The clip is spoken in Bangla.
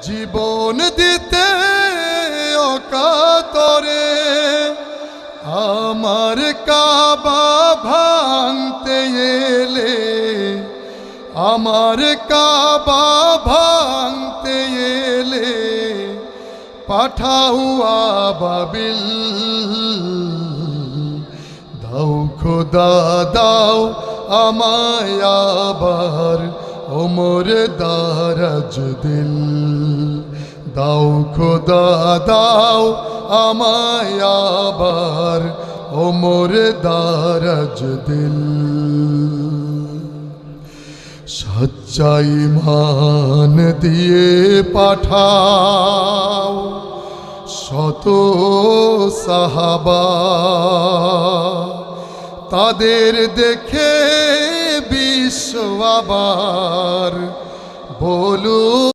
জীবন দিতে অকাতরে আমার কাবা ভাঙতে এলে, আমার কাবা ভাঙতে এলে পাঠাও আবাবিল। দাও খোদা দাও আমায় আবার ওমর দারাজ দিল। দাও খোদা দাও আমায় আবার ওমর দারাজ দিল। সচ্চা ঈমান দিয়ে পাঠাও শত সাহাবা, তাদের দেখে বিশ্ব আবার বলু